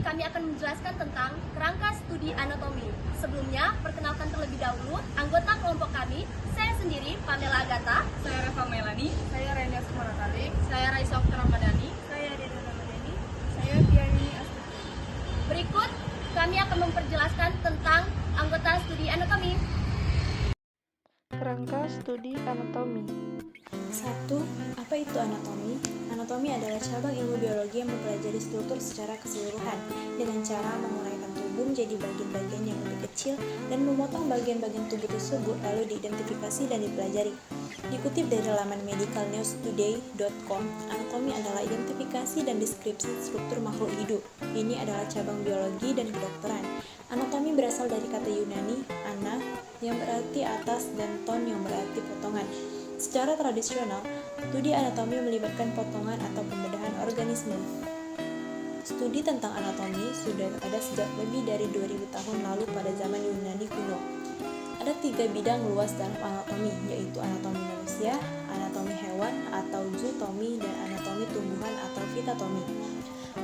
kami akan menjelaskan tentang kerangka studi anatomi. Sebelumnya, perkenalkan terlebih dahulu anggota kelompok kami. Saya sendiri, Pamela Agatha. Saya Reva Melani. Saya Renia Sumarakalik. Saya Raisa Okta Ramadhani. Saya Dena Ramadhani. Saya Tiani Astuti. Berikut, kami akan memperjelaskan tentang anggota studi anatomi. Kerangka studi anatomi. 1. Apa itu anatomi? Anatomi adalah cabang ilmu biologi yang mempelajari struktur secara keseluruhan dengan cara menguraikan tubuh menjadi bagian-bagian yang lebih kecil dan memotong bagian-bagian tubuh tersebut lalu diidentifikasi dan dipelajari. Dikutip dari laman medicalnewstoday.com, anatomi adalah identifikasi dan deskripsi struktur makhluk hidup. Ini adalah cabang biologi dan kedokteran. Anatomi berasal dari kata Yunani ana yang berarti atas dan ton yang berarti potongan. Secara tradisional, studi anatomi melibatkan potongan atau pembedahan organisme. Studi tentang anatomi sudah ada sejak lebih dari 2000 tahun lalu pada zaman Yunani kuno. Ada 3 bidang luas dalam anatomi, yaitu anatomi manusia, anatomi hewan atau zootomi, dan anatomi tumbuhan atau fitotomi.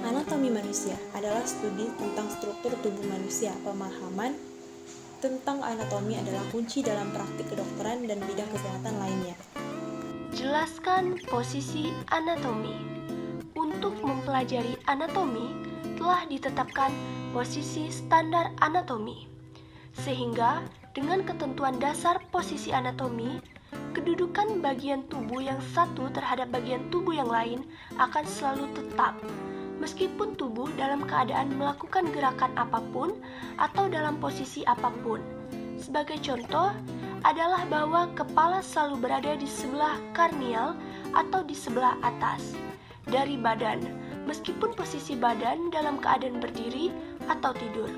Anatomi manusia adalah studi tentang struktur tubuh manusia. Pemahaman tentang anatomi adalah kunci dalam praktik kedokteran dan bidang kesehatan lainnya. Jelaskan posisi anatomi. Untuk mempelajari anatomi, telah ditetapkan posisi standar anatomi. Sehingga, dengan ketentuan dasar posisi anatomi, kedudukan bagian tubuh yang satu terhadap bagian tubuh yang lain akan selalu tetap, meskipun tubuh dalam keadaan melakukan gerakan apapun atau dalam posisi apapun. Sebagai contoh adalah bahwa kepala selalu berada di sebelah karnial atau di sebelah atas dari badan, meskipun posisi badan dalam keadaan berdiri atau tidur.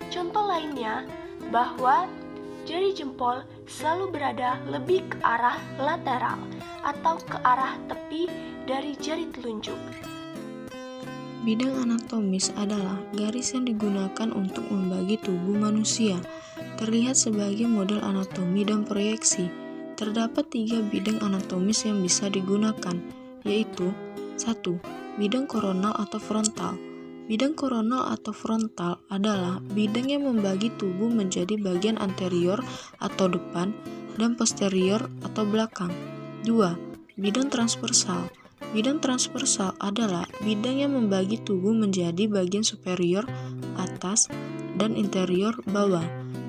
Contoh lainnya bahwa jari jempol selalu berada lebih ke arah lateral atau ke arah tepi dari jari telunjuk. Bidang anatomis adalah garis yang digunakan untuk membagi tubuh manusia. Terlihat sebagai model anatomi dan proyeksi. Terdapat 3 bidang anatomis yang bisa digunakan, yaitu 1. Bidang koronal atau frontal. Bidang koronal atau frontal adalah bidang yang membagi tubuh menjadi bagian anterior atau depan dan posterior atau belakang. 2. Bidang transversal. Bidang transversal adalah bidang yang membagi tubuh menjadi bagian superior, atas, dan interior, bawah.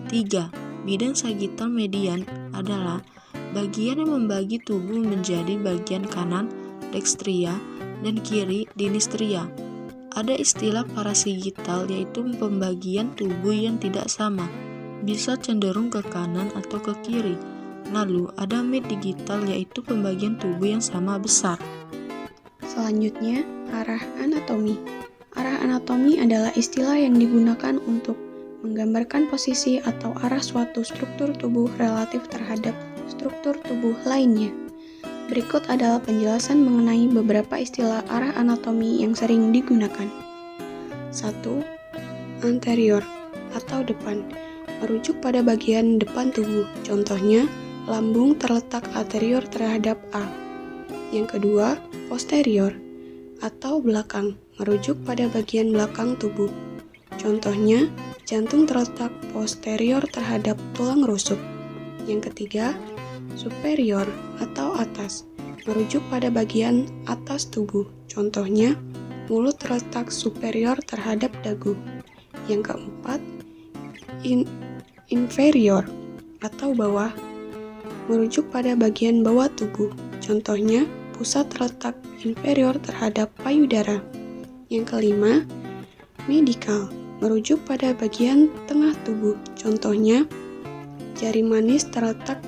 3. Bidang sagittal median adalah bagian yang membagi tubuh menjadi bagian kanan, dextria, dan kiri, dinistria. Ada istilah parasigital, yaitu pembagian tubuh yang tidak sama, bisa cenderung ke kanan atau ke kiri. Lalu ada mid-digital, yaitu pembagian tubuh yang sama besar. Selanjutnya, arah anatomi. Arah anatomi adalah istilah yang digunakan untuk menggambarkan posisi atau arah suatu struktur tubuh relatif terhadap struktur tubuh lainnya. Berikut adalah penjelasan mengenai beberapa istilah arah anatomi yang sering digunakan. 1. Anterior atau depan, merujuk pada bagian depan tubuh. Contohnya, lambung terletak anterior terhadap A. Yang kedua, posterior atau belakang, merujuk pada bagian belakang tubuh. Contohnya, jantung terletak posterior terhadap tulang rusuk. Yang ketiga, superior atau atas, merujuk pada bagian atas tubuh. Contohnya, mulut terletak superior terhadap dagu. Yang keempat, inferior atau bawah, merujuk pada bagian bawah tubuh. Contohnya, pusat terletak inferior terhadap payudara. Yang kelima, medial, merujuk pada bagian tengah tubuh. Contohnya, jari manis terletak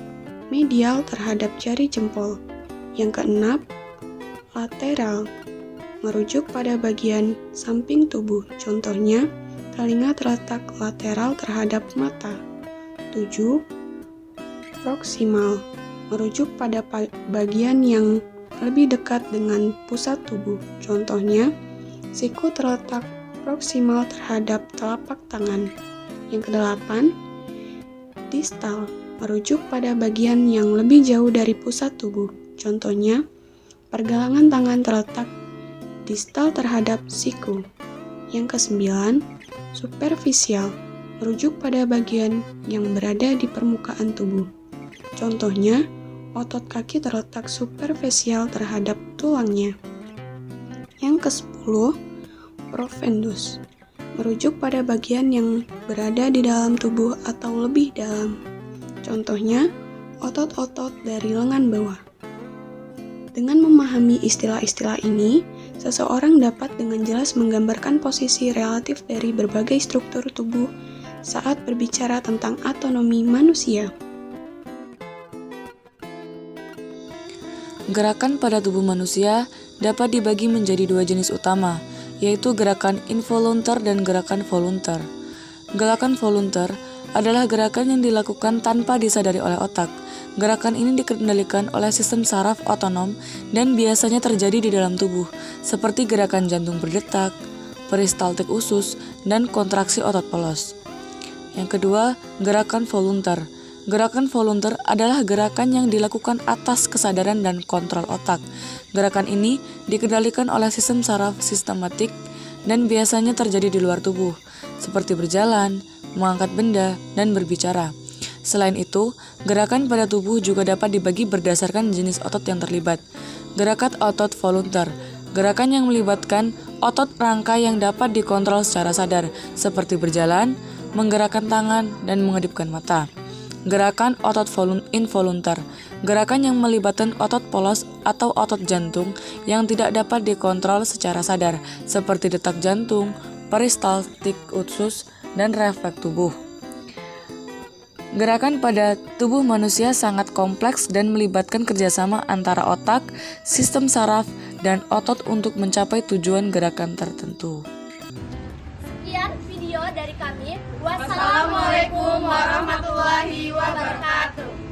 medial terhadap jari jempol. Yang keenam, lateral, merujuk pada bagian samping tubuh. Contohnya, telinga terletak lateral terhadap mata. 7. Proksimal, merujuk pada bagian yang lebih dekat dengan pusat tubuh. Contohnya, siku terletak proksimal terhadap telapak tangan. Yang kedelapan, distal, merujuk pada bagian yang lebih jauh dari pusat tubuh. Contohnya, pergelangan tangan terletak distal terhadap siku. Yang kesembilan, superficial, merujuk pada bagian yang berada di permukaan tubuh. Contohnya, otot kaki terletak superficial terhadap tulangnya. Yang ke-10, profundus, merujuk pada bagian yang berada di dalam tubuh atau lebih dalam. Contohnya, otot-otot dari lengan bawah. Dengan memahami istilah-istilah ini, seseorang dapat dengan jelas menggambarkan posisi relatif dari berbagai struktur tubuh saat berbicara tentang anatomi manusia. Gerakan pada tubuh manusia dapat dibagi menjadi dua jenis utama, yaitu gerakan involuntar dan gerakan voluntar. Gerakan voluntar adalah gerakan yang dilakukan tanpa disadari oleh otak. Gerakan ini dikendalikan oleh sistem saraf otonom dan biasanya terjadi di dalam tubuh, seperti gerakan jantung berdetak, peristaltik usus, dan kontraksi otot polos. Yang kedua, gerakan voluntar. Gerakan voluntar adalah gerakan yang dilakukan atas kesadaran dan kontrol otak. Gerakan ini dikendalikan oleh sistem saraf sistematik dan biasanya terjadi di luar tubuh, seperti berjalan, mengangkat benda, dan berbicara. Selain itu, gerakan pada tubuh juga dapat dibagi berdasarkan jenis otot yang terlibat. Gerakan otot voluntar, gerakan yang melibatkan otot rangka yang dapat dikontrol secara sadar, seperti berjalan, menggerakkan tangan, dan mengedipkan mata. Gerakan otot involuntar, gerakan yang melibatkan otot polos atau otot jantung yang tidak dapat dikontrol secara sadar, seperti detak jantung, peristaltik usus, dan refleks tubuh. Gerakan pada tubuh manusia sangat kompleks dan melibatkan kerjasama antara otak, sistem saraf, dan otot untuk mencapai tujuan gerakan tertentu. Sekian video dari kami. Wassalamualaikum warahmatullahi wabarakatuh.